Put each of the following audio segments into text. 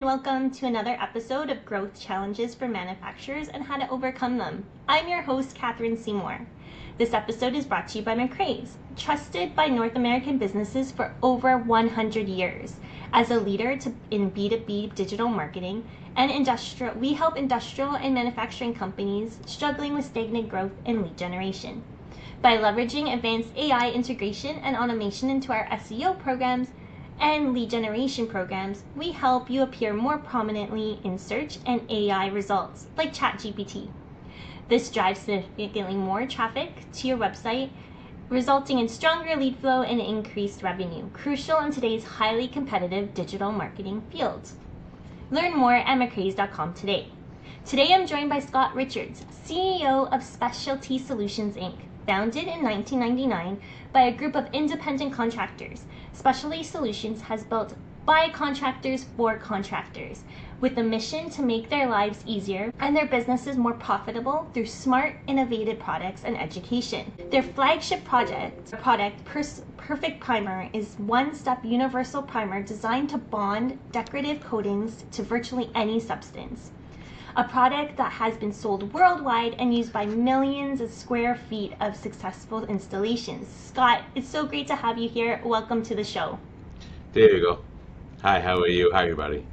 Welcome to another episode of Growth Challenges for Manufacturers and How to Overcome Them. I'm your host, Katherine Seymour. This episode is brought to you by MacRAE'S, trusted by North American businesses for over 100 years. As a leader in B2B digital marketing and we help industrial and manufacturing companies struggling with stagnant growth and lead generation. By leveraging advanced AI integration and automation into our SEO programs and lead generation programs, we help you appear more prominently in search and AI results, like ChatGPT. This drives significantly more traffic to your website, resulting in stronger lead flow and increased revenue, crucial in today's highly competitive digital marketing field. Learn more at MacRAE'S.com today. Today I'm joined by Scott Richards, CEO of Specialty Solutions, Inc., founded in 1999 by a group of independent contractors. Specialty Solutions has built by contractors for contractors, with the mission to make their lives easier and their businesses more profitable through smart, innovative products and education. Their flagship product, Perfect Primer, is one-step universal primer designed to bond decorative coatings to virtually any substance. A product that has been sold worldwide and used by millions of square feet of successful installations. Scott, it's so great to have you here. Welcome to the show. There you go. Hi, how are you? Hi, everybody.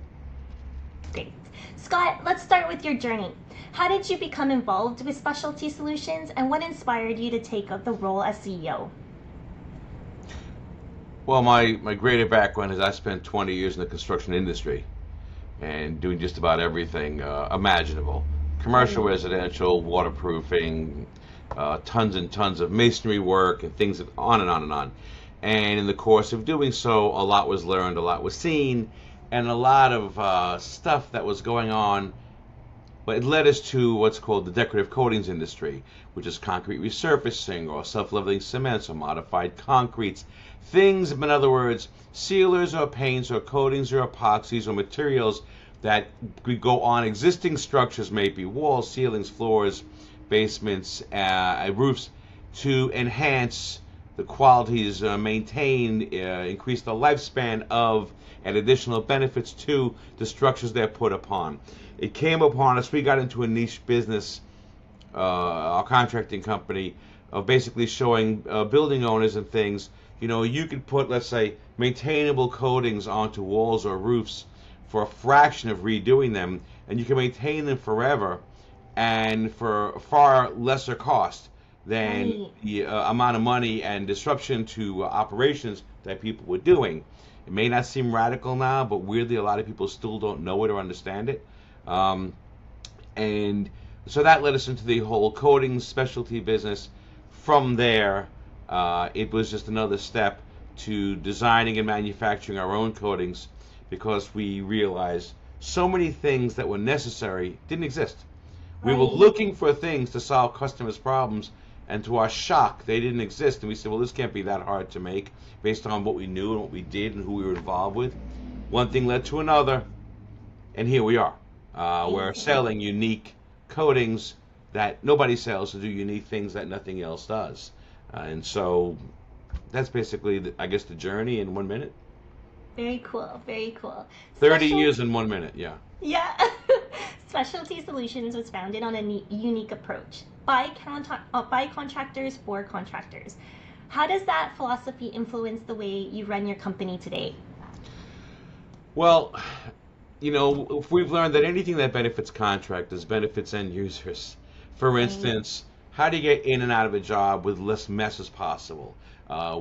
Great. Scott, let's start with your journey. How did you become involved with Specialty Solutions, and what inspired you to take up the role as CEO? Well, my greater background is I spent 20 years in the construction industry and doing just about everything imaginable. Commercial, residential, waterproofing, tons and tons of masonry work and things on and on and on. And in the course of doing so, a lot was learned, a lot was seen, and a lot of stuff that was going on. But it led us to what's called the decorative coatings industry, which is concrete resurfacing or self-leveling cements or modified concretes. Things, in other words, sealers or paints or coatings or epoxies or materials that could go on existing structures, maybe walls, ceilings, floors, basements, roofs, to enhance the qualities, maintain, increase the lifespan of, and additional benefits to the structures they're put upon. It came upon us, we got into a niche business, our contracting company, of basically showing building owners and things, you could put, let's say, maintainable coatings onto walls or roofs for a fraction of redoing them, and you can maintain them forever and for far lesser cost than the amount of money and disruption to operations that people were doing. It may not seem radical now, but weirdly a lot of people still don't know it or understand it. And so that led us into the whole coatings specialty business. From there, it was just another step to designing and manufacturing our own coatings, because we realized so many things that were necessary didn't exist. We were looking for things to solve customers' problems, and to our shock, they didn't exist. And we said, well, this can't be that hard to make based on what we knew and what we did and who we were involved with. One thing led to another, and here we are. We're selling unique coatings that nobody sells, to do unique things that nothing else does. And so that's basically, I guess, the journey in 1 minute. Very cool, very cool. 30 years in 1 minute, yeah. Yeah. Specialty Solutions was founded on a unique approach, by contractors for contractors. How does that philosophy influence the way you run your company today? Well, if we've learned that anything that benefits contractors benefits end users. For instance, how do you get in and out of a job with less mess as possible,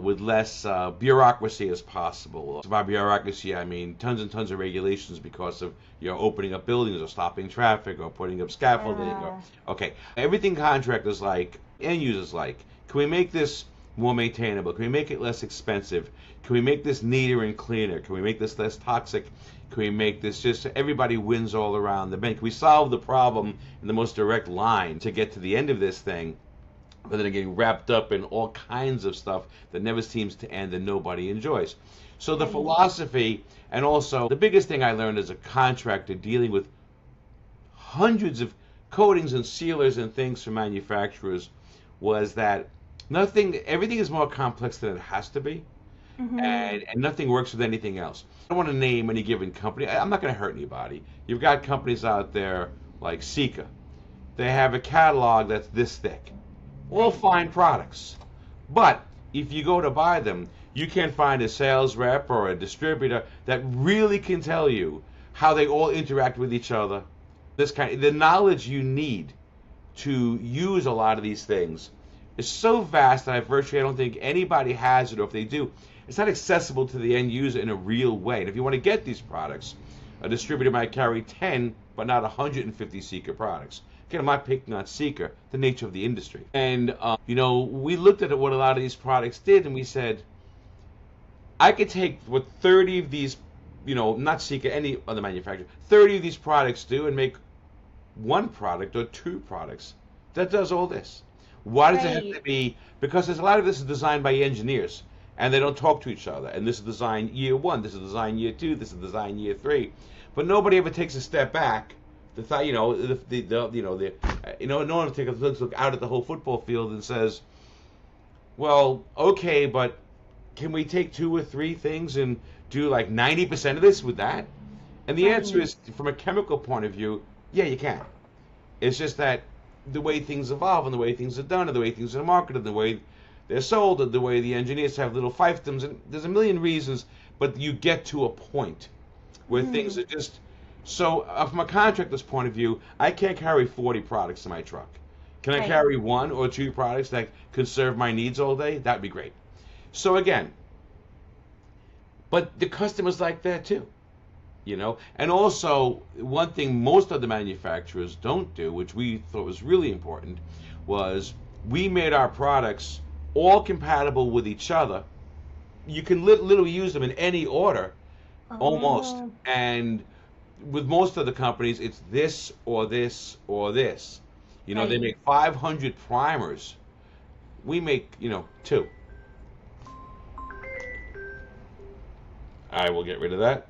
with less bureaucracy as possible? By bureaucracy, I mean tons and tons of regulations because of opening up buildings or stopping traffic or putting up scaffolding. Okay, everything contractors like, end users like. Can we make this more maintainable? Can we make it less expensive? Can we make this neater and cleaner? Can we make this less toxic? Can we make this just so everybody wins all around the bend? Can we solve the problem in the most direct line to get to the end of this thing, rather than getting wrapped up in all kinds of stuff that never seems to end and nobody enjoys? So the philosophy, and also the biggest thing I learned as a contractor dealing with hundreds of coatings and sealers and things for manufacturers, was that everything is more complex than it has to be. and nothing works with anything else. I don't want to name any given company. I'm not going to hurt anybody. You've got companies out there like Sika. They have a catalog that's this thick. All fine products. But if you go to buy them, you can't find a sales rep or a distributor that really can tell you how they all interact with each other. The knowledge you need to use a lot of these things is so vast that I don't think anybody has it, or if they do, it's not accessible to the end user in a real way. And if you want to get these products, a distributor might carry 10, but not 150 Sika products. Again, I'm not picking on Sika, the nature of the industry. And, we looked at what a lot of these products did, and we said, I could take what 30 of these, not Sika, any other manufacturer, 30 of these products do and make one product or two products that does all this. Why does it have to be? Because there's a lot of this is designed by engineers, and they don't talk to each other. And this is design year 1, this is design year 2, this is design year 3. But nobody ever takes a step back. No one takes a look out at the whole football field and says, well, okay, but can we take 2 or 3 things and do like 90% of this with that? And the answer is, from a chemical point of view, yeah, you can. It's just that the way things evolve and the way things are done and the way things are marketed, the way they're sold, and the way the engineers have little fiefdoms, and there's a million reasons, but you get to a point where things are just... So from a contractor's point of view, I can't carry 40 products in my truck. Can I carry 1 or 2 products that can serve my needs all day? That'd be great. So again, but the customers like that too, And also, one thing most of the manufacturers don't do, which we thought was really important, was we made our products all compatible with each other. You can literally use them in any order, almost. And with most of the companies, it's this or this or this. They make 500 primers. We make, 2. I will get rid of that.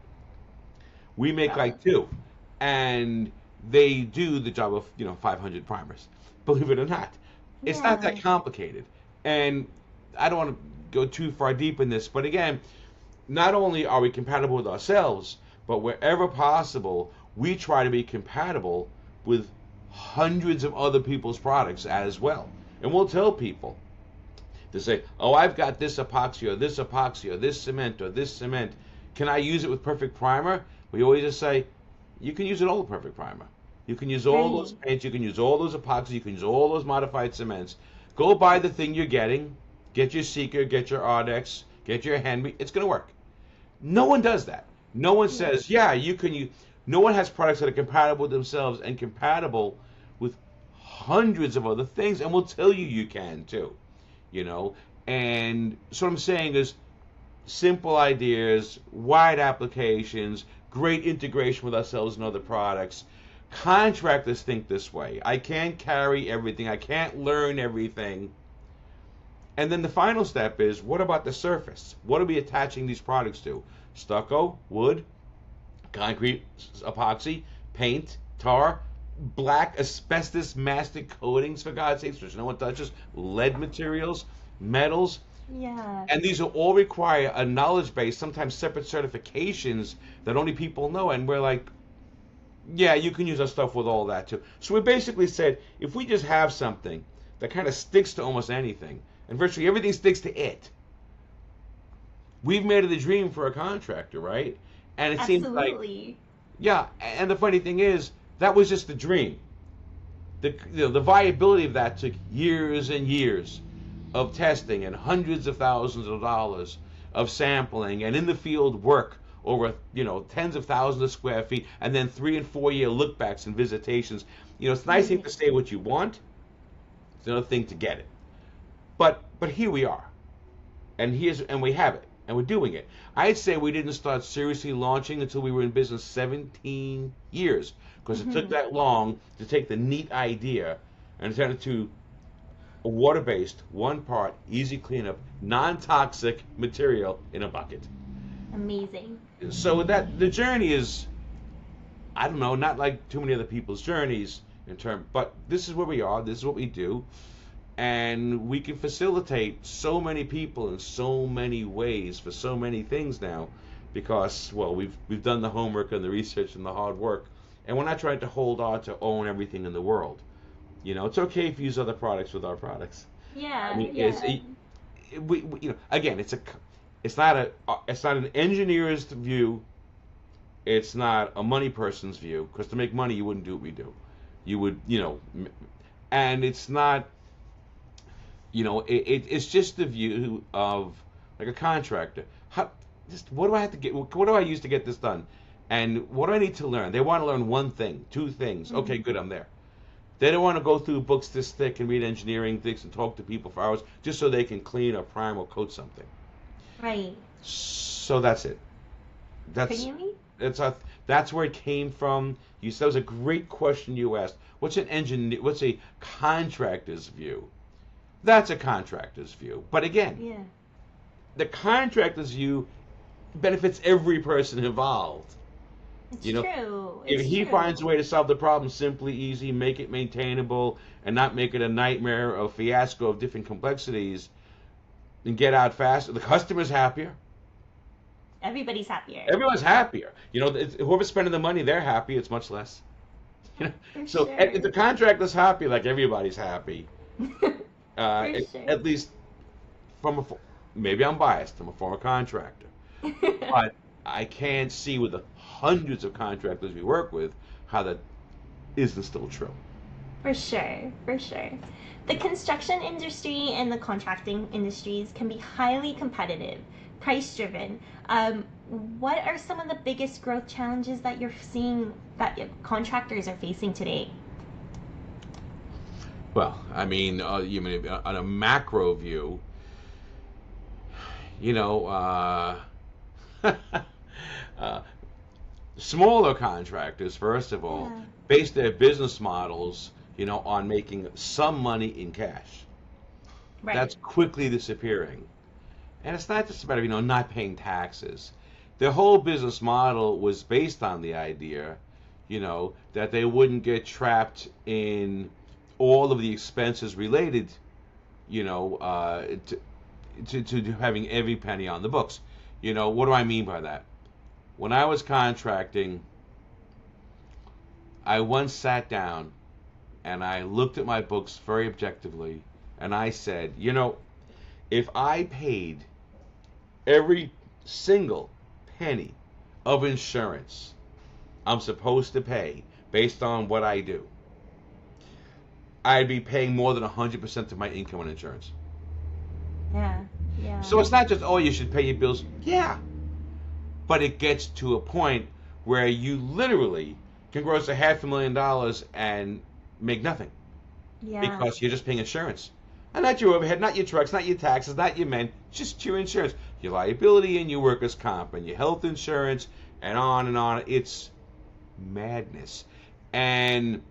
We make like 2. And they do the job of, 500 primers. Believe it or not. It's not that complicated. And I don't want to go too far deep in this, but again, not only are we compatible with ourselves, but wherever possible, we try to be compatible with hundreds of other people's products as well. And we'll tell people to say, oh, I've got this epoxy or this cement or this cement. Can I use it with perfect primer? We always just say, you can use it all with perfect primer. You can use all those paints, you can use all those epoxies, you can use all those modified cements. Go buy the thing you're getting. Get your Sika, get your Ardex, get your Henry. It's going to work. No one does that. No one says, yeah, you can use. No one has products that are compatible with themselves and compatible with hundreds of other things, and we'll tell you can too, And so what I'm saying is simple ideas, wide applications, great integration with ourselves and other products. Contractors think this way. I can't carry everything. I can't learn everything. And then the final step is, what about the surface? What are we attaching these products to? Stucco, wood, concrete, epoxy, paint, tar, black asbestos mastic coatings, for God's sakes, which no one touches, lead materials, metals. Yeah. And these will all require a knowledge base, sometimes separate certifications that only people know. And we're like, yeah, you can use our stuff with all that too. So we basically said, if we just have something that kind of sticks to almost anything, and virtually everything sticks to it, we've made it a dream for a contractor, right? And it seems like, yeah, and the funny thing is, that was just the dream. The viability of that took years and years of testing and hundreds of thousands of dollars of sampling and in the field work over, tens of thousands of square feet, and then 3 and 4 year lookbacks and visitations. It's a nice thing to say what you want. It's another thing to get it. But here we are, and we have it, and we're doing it. I'd say we didn't start seriously launching until we were in business 17 years, because it took that long to take the neat idea and turn it to a water-based, 1-part, easy cleanup, non-toxic material in a bucket. Amazing. So the journey is, I don't know, not like too many other people's journeys but this is where we are. This is what we do. and we can facilitate so many people in so many ways for so many things now, because, well, we've done the homework and the research and the hard work, and we're not trying to hold on to own everything in the world. It's okay if you use other products with our products. Yeah, I mean, yeah. again, it's not an engineer's view. It's not a money person's view, because to make money, you wouldn't do what we do. You would, and it's not, it's just the view of like a contractor. What do I have to get? What do I use to get this done? And what do I need to learn? They want to learn one thing, two things. Okay, good, I'm there. They don't want to go through books this thick and read engineering things and talk to people for hours just so they can clean or prime or coat something. Right. So that's it. That's where it came from. That was a great question you asked. What's a contractor's view? That's a contractor's view. But again, the contractor's view benefits every person involved. It's true. If he finds a way to solve the problem simply, easy, make it maintainable, and not make it a nightmare, a fiasco of different complexities, and get out faster, the customer's happier. Everybody's happier. Everyone's happier. Whoever's spending the money, they're happy. It's much less. So sure. if the contractor's happy, like everybody's happy. Sure. At least maybe I'm biased. I'm a former contractor, but I can't see with the hundreds of contractors we work with how that isn't still true. For sure, for sure. The construction industry and the contracting industries can be highly competitive, price-driven. What are some of the biggest growth challenges that you're seeing that contractors are facing today? Well, I mean, on a macro view, smaller contractors, first of all, base their business models, on making some money in cash. Right. That's quickly disappearing. And it's not just about, not paying taxes. Their whole business model was based on the idea, that they wouldn't get trapped in all of the expenses related, to having every penny on the books. What do I mean by that? When I was contracting, I once sat down and I looked at my books very objectively, and I said, if I paid every single penny of insurance I'm supposed to pay based on what I do, I'd be paying more than 100% of my income on insurance. Yeah. So it's not just, you should pay your bills. Yeah. But it gets to a point where you literally can gross $500,000 and make nothing. Yeah. Because you're just paying insurance. And not your overhead, not your trucks, not your taxes, not your men, just your insurance. Your liability and your workers' comp and your health insurance and on and on. It's madness. And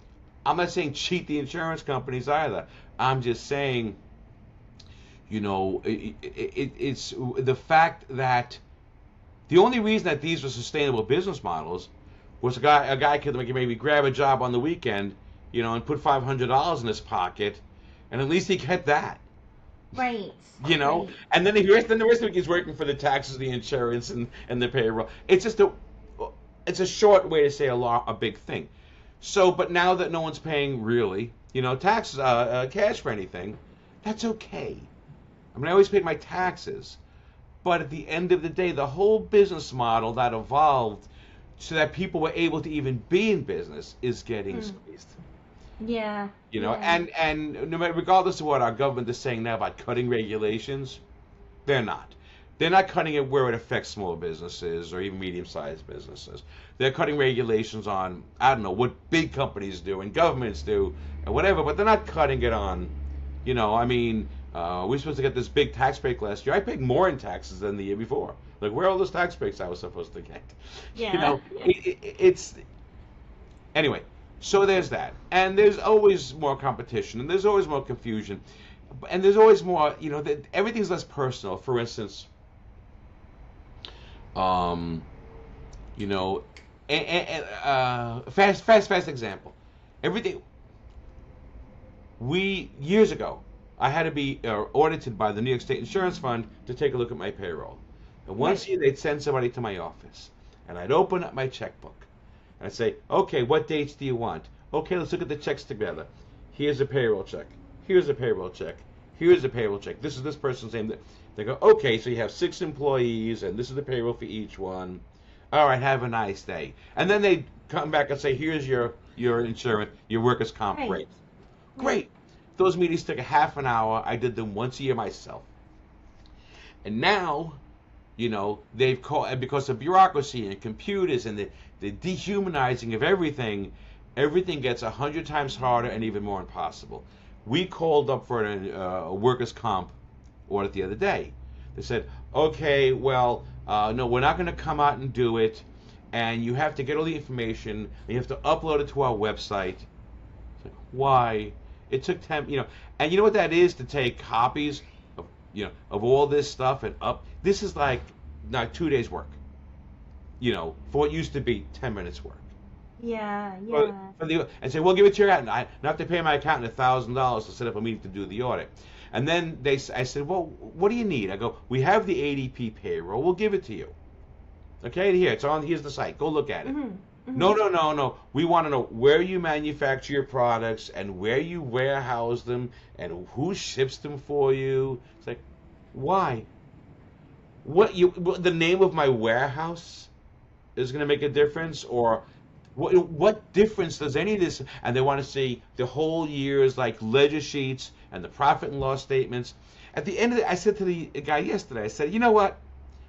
I'm not saying cheat the insurance companies either. I'm just saying, it's the fact that the only reason that these were sustainable business models was a guy could maybe grab a job on the weekend, and put $500 in his pocket, and at least he kept that. Right. Right. And then the rest of the week he's working for the taxes, the insurance, and the payroll. It's just it's a short way to say a big thing. So, but now that no one's paying really, taxes, cash for anything, that's okay. I always paid my taxes, but at the end of the day, the whole business model that evolved so that people were able to even be in business is getting squeezed. Yeah. And no matter, regardless of what our government is saying now about cutting regulations, they're not. They're not cutting it where it affects small businesses or even medium-sized businesses. They're cutting regulations on, I don't know, what big companies do and governments do and whatever, but they're not cutting it on, we're supposed to get this big tax break last year. I paid more in taxes than the year before. Like, where are all those tax breaks I was supposed to get? Yeah. It's anyway. So there's that, and there's always more competition, and there's always more confusion, and there's always more. Everything's less personal. For instance, fast example. Everything. Years ago, I had to be audited by the New York State Insurance Fund to take a look at my payroll. And once a year, they'd send somebody to my office, and I'd open up my checkbook, and I'd say, okay, what dates do you want? Okay, let's look at the checks together. Here's a payroll check. Here's a payroll check. Here's a payroll check. This is this person's name. They go, okay, so you have 6 employees, and this is the payroll for each one. All right, have a nice day. And then they come back and say, here's your insurance, your workers' comp rate. Great. Those meetings took a half an hour. I did them once a year myself. And now, they've called, because of bureaucracy and computers and the dehumanizing of everything gets 100 times harder and even more impossible. We called up for a workers' comp audit the other day. They said, okay, well, no, we're not going to come out and do it, and you have to get all the information, and you have to upload it to our website. Like, why? It took 10, and you know what that is, to take copies of, of all this stuff and up. This is like 2 days work, for what used to be 10 minutes work. Yeah. And say, we'll give it to your accountant. I have to pay my accountant $1,000 to set up a meeting to do the audit. And then I said, well, what do you need? I go, we have the ADP payroll. We'll give it to you. Okay, here's the site. Go look at it. No. We want to know where you manufacture your products and where you warehouse them and who ships them for you. It's like, why? The name of my warehouse is going to make a difference? Or what difference does any of this? And they want to see the whole year's ledger sheets and the profit and loss statements. At the end of it, I said to the guy yesterday, I said, you know what?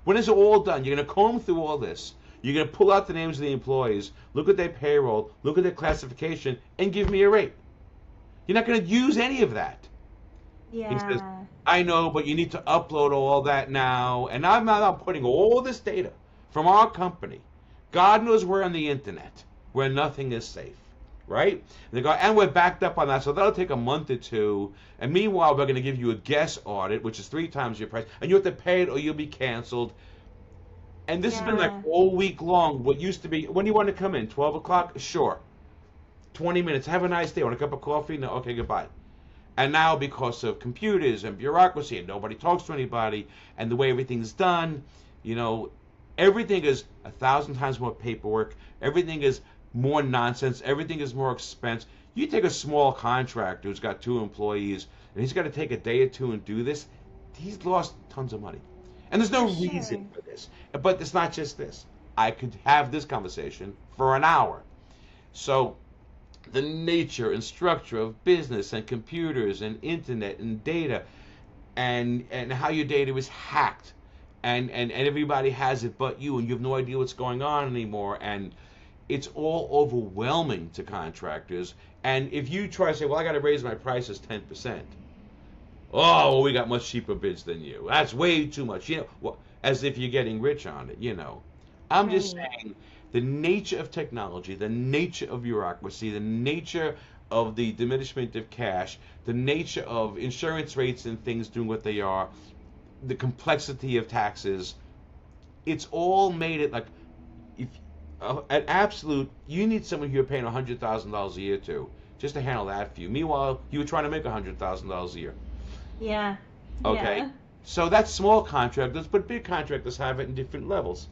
When it's all done, you're going to comb through all this. You're going to pull out the names of the employees, look at their payroll, look at their classification, and give me a rate. You're not going to use any of that. Yeah. He says, I know, but you need to upload all that now. And I'm now putting all this data from our company, God knows where on the internet, where nothing is safe, right? And they go, and we're backed up on that, so that'll take a month or two. And meanwhile, we're going to give you a guest audit, which is 3 times your price, and you have to pay it or you'll be canceled. And this has been all week long. What used to be, when do you want to come in? 12 o'clock? Sure. 20 minutes. Have a nice day. Want a cup of coffee? No. Okay, goodbye. And now, because of computers and bureaucracy and nobody talks to anybody and the way everything's done, everything is 1,000 times more paperwork. Everything is more nonsense. Everything is more expense. You take a small contractor who's got 2 employees and he's got to take a day or 2 and do this. He's lost tons of money. And there's no reason for this. But it's not just this. I could have this conversation for an hour. So the nature and structure of business and computers and internet and data and how your data is hacked and everybody has it but you, and you have no idea what's going on anymore, and it's all overwhelming to contractors. And if you try to say, well, I got to raise my prices 10%, oh, well, we got much cheaper bids than you. That's way too much. As if you're getting rich on it, I'm just saying the nature of technology, the nature of bureaucracy, the nature of the diminishment of cash, the nature of insurance rates and things doing what they are, the complexity of taxes, it's all made it an absolute, you need someone you're paying $100,000 a year to just to handle that for you. Meanwhile, you were trying to make $100,000 a year. Yeah. Okay. Yeah. So that's small contractors, but big contractors have it in different levels.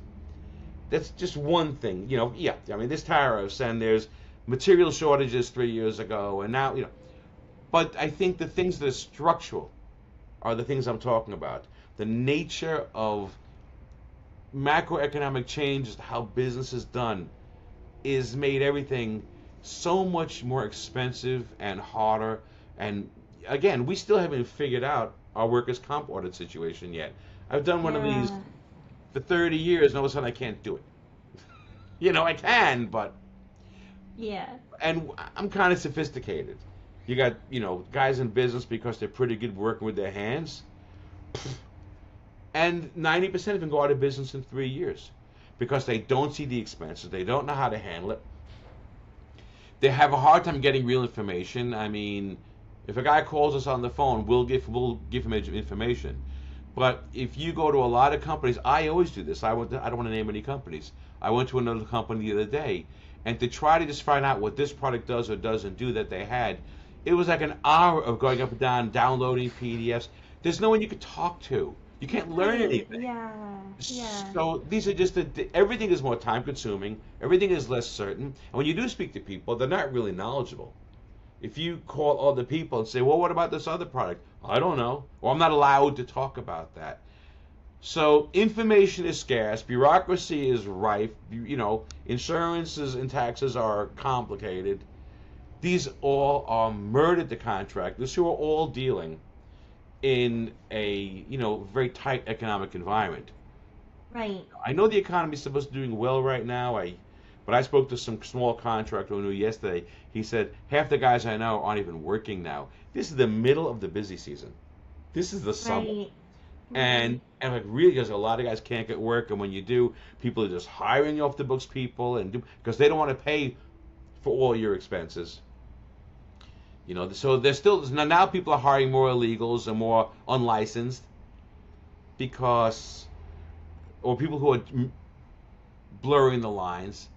That's just one thing. There's tariffs and there's material shortages 3 years ago, and now, But I think the things that are structural are the things I'm talking about. The nature of macroeconomic change, how business is done, is made everything so much more expensive and harder. And again, we still haven't figured out our workers' comp audit situation yet. I've done one of these for 30 years, and all of a sudden I can't do it. I can, but... Yeah. And I'm kind of sophisticated. You got, guys in business because they're pretty good working with their hands. And 90% of them go out of business in 3 years because they don't see the expenses. They don't know how to handle it. They have a hard time getting real information. I mean, if a guy calls us on the phone, we'll give him information. But if you go to a lot of companies, I always do this. I don't want to name any companies. I went to another company the other day, and to try to just find out what this product does or doesn't do that they had, It was like an hour of going up and down, downloading PDFs. There's no one you could talk to. You can't learn Right. anything. Yeah. Yeah. So these are just everything is more time consuming. Everything is less certain. And when you do speak to people, they're not really knowledgeable. If you call other people and say, well, what about this other product? I don't know. Or I'm not allowed to talk about that. So information is scarce, bureaucracy is rife, insurances and taxes are complicated. These all are murdered to contractors who are all dealing in a very tight economic environment. Right. I know the economy is supposed to be doing well right now. But I spoke to some small contractor who knew yesterday. He said half the guys I know aren't even working now. This is the middle of the busy season. This is the summer. Right. And like really, because a lot of guys can't get work, and when you do, people are just hiring off the books people because they don't want to pay for all your expenses. So there's still now people are hiring more illegals and more unlicensed or people who are blurring the lines.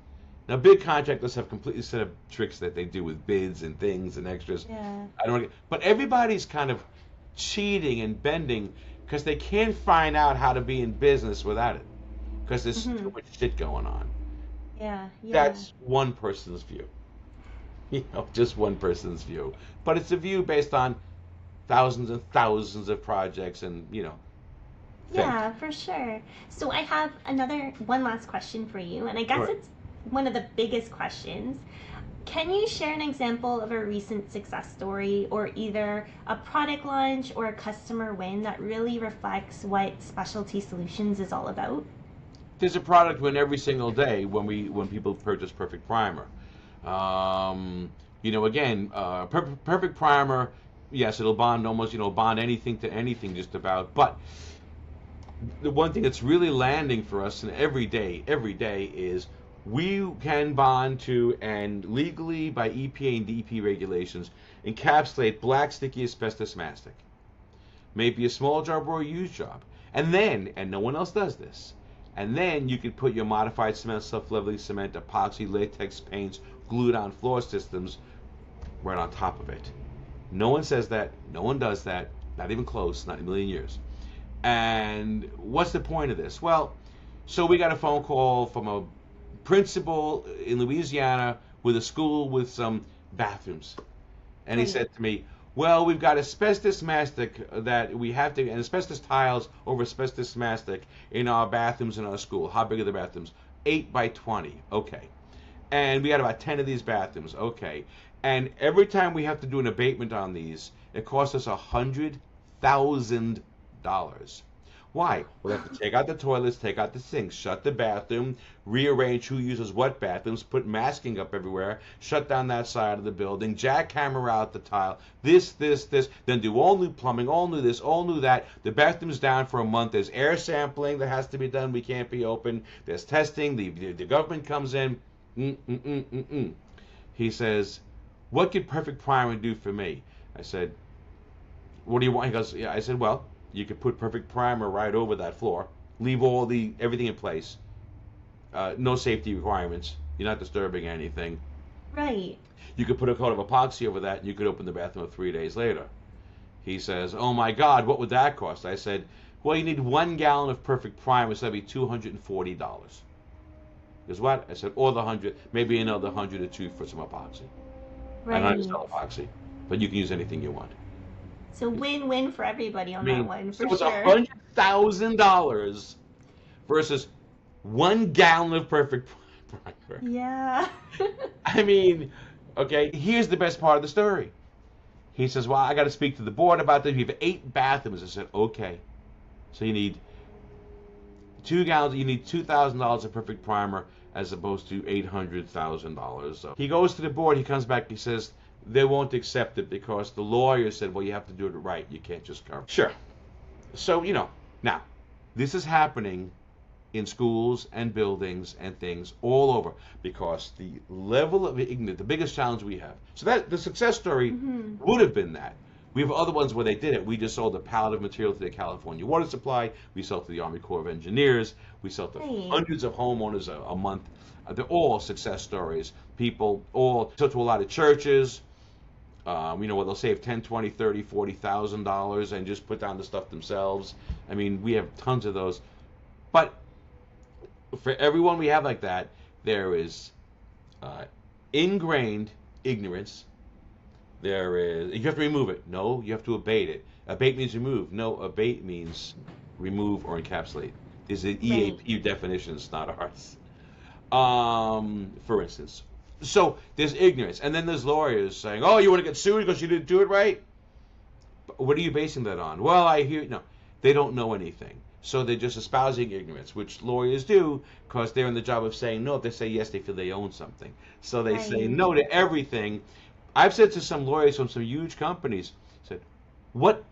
Now, big contractors have completely set up tricks that they do with bids and things and extras. Yeah. But everybody's kind of cheating and bending because they can't find out how to be in business without it because there's too much shit going on. Yeah. Yeah. That's one person's view. Just one person's view. But it's a view based on thousands and thousands of projects and, Yeah, for sure. So I have one last question for you, and I guess Right. it's one of the biggest questions. Can you share an example of a recent success story or either a product launch or a customer win that really reflects what Specialty Solutions is all about? There's a product win every single day when people purchase Perfect Primer. Perfect Primer, yes, it'll bond almost, bond anything to anything just about. But the one thing that's really landing for us and every day is we can bond to and legally by EPA and DEP regulations encapsulate black sticky asbestos mastic. Maybe a small job or a huge job. And no one else does this. And then you can put your modified cement, self-leveling cement, epoxy, latex paints, glued on floor systems right on top of it. No one says that. No one does that. Not even close. Not in a million years. And what's the point of this? Well, so we got a phone call from a principal in Louisiana with a school with some bathrooms. And he said to me, well, we've got asbestos mastic that we have to, and asbestos tiles over asbestos mastic in our bathrooms in our school. How big are the bathrooms? 8 by 20. Okay. And we had about 10 of these bathrooms. Okay. And every time we have to do an abatement on these, it costs us $100,000. Why? We have to take out the toilets, take out the sinks, shut the bathroom, rearrange who uses what bathrooms, put masking up everywhere, shut down that side of the building, jackhammer out the tile, this, then do all new plumbing, all new this, all new that. The bathroom's down for a month. There's air sampling that has to be done. We can't be open. There's testing. The government comes in. He says, what could Perfect Primer do for me? I said, what do you want? He goes, yeah. I said, well, you could put Perfect Primer right over that floor, leave everything in place, no safety requirements. You're not disturbing anything. Right. You could put a coat of epoxy over that, and you could open the bathroom 3 days later. He says, oh my God, what would that cost? I said, well, you need 1 gallon of Perfect Primer, so that'd be $240. He goes, what? I said, or the 100, maybe another 100 or two for some epoxy. Right. I don't sell epoxy, but you can use anything you want. So win-win for everybody on that one, for so it's sure. $100,000 versus 1 gallon of Perfect Primer. Yeah. I mean, okay, here's the best part of the story. He says, well, I got to speak to the board about this. We have 8 bathrooms. I said, okay. So you need 2 gallons, you need $2,000 of Perfect Primer as opposed to $800,000. So he goes to the board, he comes back, he says, they won't accept it because the lawyer said, well, you have to do it right. You can't just cover. Sure. So, now, this is happening in schools and buildings and things all over because the level of ignorance, the biggest challenge we have. So that the success story would have been that. We have other ones where they did it. We just sold a pallet of material to the California Water Supply. We sell to the Army Corps of Engineers. We sell to hundreds of homeowners a month. They're all success stories. People all sell to a lot of churches. They'll save 10, 20, 30, $40,000 and just put down the stuff themselves. I mean, we have tons of those. But for everyone we have like that, there is ingrained ignorance. There is, you have to remove it. No, you have to abate it. Abate means remove. No, abate means remove or encapsulate. These are EAP definitions, not ours. For instance. So there's ignorance. And then there's lawyers saying, oh, you want to get sued because you didn't do it right? What are you basing that on? Well, I hear, no, they don't know anything. So they're just espousing ignorance, which lawyers do because they're in the job of saying no. If they say yes, they feel they own something. So they say no to everything. I've said to some lawyers from some huge companies, said, what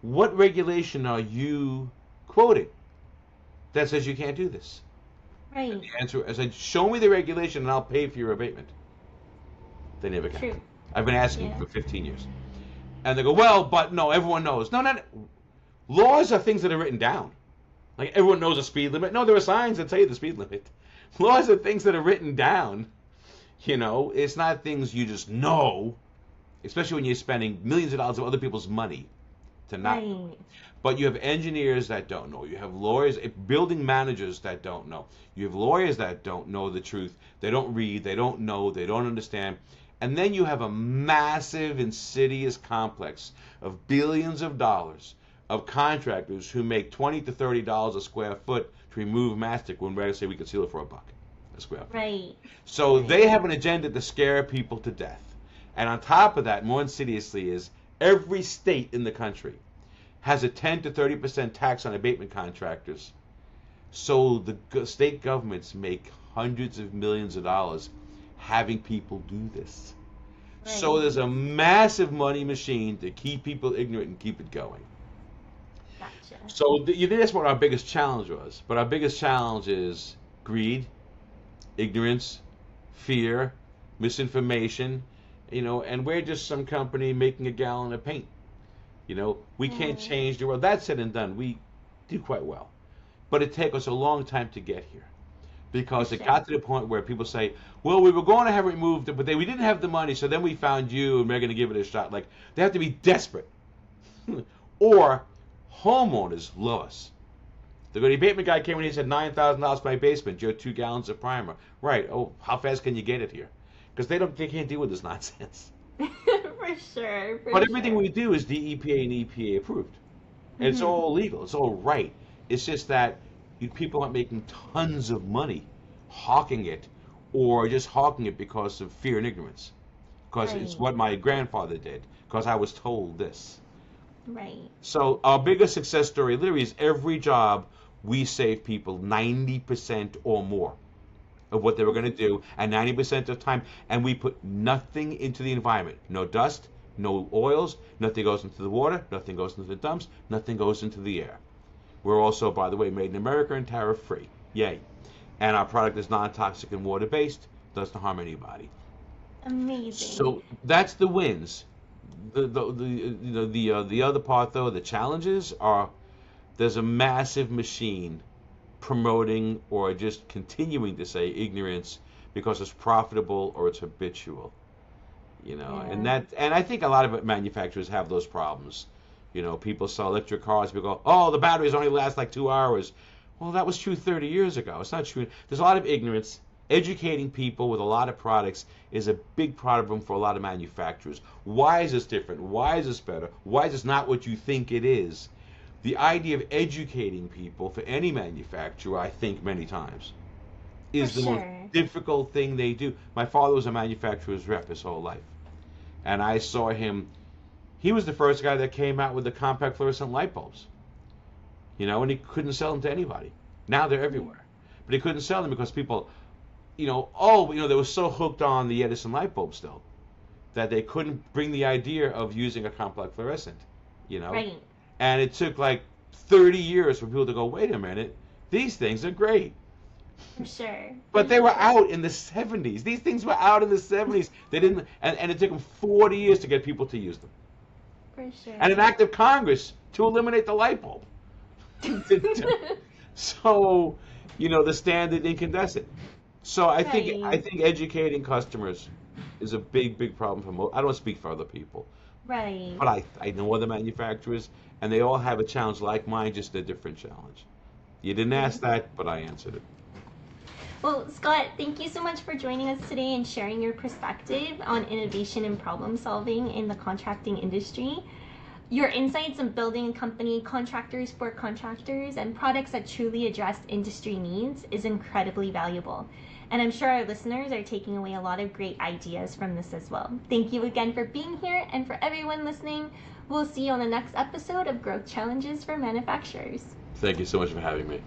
regulation are you quoting that says you can't do this? Right. And the answer, I said, show me the regulation and I'll pay for your abatement. They never can. True. I've been asking for 15 years. And they go, well, but no, everyone knows. No, not laws are things that are written down. Like everyone knows the speed limit. No, there are signs that tell you the speed limit. Laws are things that are written down. It's not things you just know, especially when you're spending millions of dollars of other people's money to not know. But you have engineers that don't know. You have lawyers, building managers that don't know. You have lawyers that don't know the truth. They don't read. They don't know. They don't understand. And then you have a massive, insidious complex of billions of dollars of contractors who make $20 to $30 a square foot to remove mastic when we're to say we could seal it for $1 a square foot. Right. So they have an agenda to scare people to death. And on top of that, more insidiously, is every state in the country has a 10 to 30% tax on abatement contractors. So the state governments make hundreds of millions of dollars having people do this. Right. So there's a massive money machine to keep people ignorant and keep it going. Gotcha. So you did ask what our biggest challenge was, but our biggest challenge is greed, ignorance, fear, misinformation, and we're just some company making a gallon of paint. We can't change the world. That said and done, we do quite well. But it took us a long time to get here. Because it got to the point where people say, well, we were going to have it removed, but we didn't have the money, so then we found you and we're going to give it a shot. Like, they have to be desperate. Or homeowners love us. The abatement guy came in and he said, $9,000 for my basement, you have 2 gallons of primer. Right. Oh, how fast can you get it here? Because they can't deal with this nonsense. For sure. But everything we do is DEPA and EPA approved. And it's all legal. It's all right. It's just that people aren't making tons of money hawking it, or just hawking it because of fear and ignorance. Because it's what my grandfather did, because I was told this. Right. So our biggest success story literally is every job we save people 90% or more of what they were going to do, and 90% of the time, and we put nothing into the environment. No dust, no oils, nothing goes into the water, nothing goes into the dumps, nothing goes into the air. We're also, by the way, made in America and tariff-free. Yay. And our product is non-toxic and water-based, doesn't harm anybody. Amazing. So that's the wins. The other part, though, the challenges are there's a massive machine promoting or just continuing to say ignorance because it's profitable or it's habitual. And I think a lot of manufacturers have those problems. People sell electric cars, people go, oh, the batteries only last like 2 hours. Well, that was true 30 years ago. It's not true. There's a lot of ignorance. Educating people with a lot of products is a big problem for a lot of manufacturers. Why is this different? Why is this better? Why is this not what you think it is? The idea of educating people for any manufacturer, I think many times, is the most difficult thing they do. My father was a manufacturer's rep his whole life. And I saw him. He was the first guy that came out with the compact fluorescent light bulbs. And he couldn't sell them to anybody. Now they're everywhere. But he couldn't sell them because people, they were so hooked on the Edison light bulb still that they couldn't bring the idea of using a compact fluorescent, Right. And it took like 30 years for people to go, wait a minute, these things are great. For sure. But they were out in the 70s. These things were out in the 70s. They didn't, and it took them 40 years to get people to use them. For sure. And an act of Congress to eliminate the light bulb. So, the standard incandescent. So I think educating customers is a big, big problem for most. I don't speak for other people, Right. but I know other manufacturers, and they all have a challenge like mine, just a different challenge. You didn't ask that, but I answered it. Well, Scott, thank you so much for joining us today and sharing your perspective on innovation and problem solving in the contracting industry. Your insights on building a company, contractors for contractors, and products that truly address industry needs is incredibly valuable. And I'm sure our listeners are taking away a lot of great ideas from this as well. Thank you again for being here, and for everyone listening, we'll see you on the next episode of Growth Challenges for Manufacturers. Thank you so much for having me.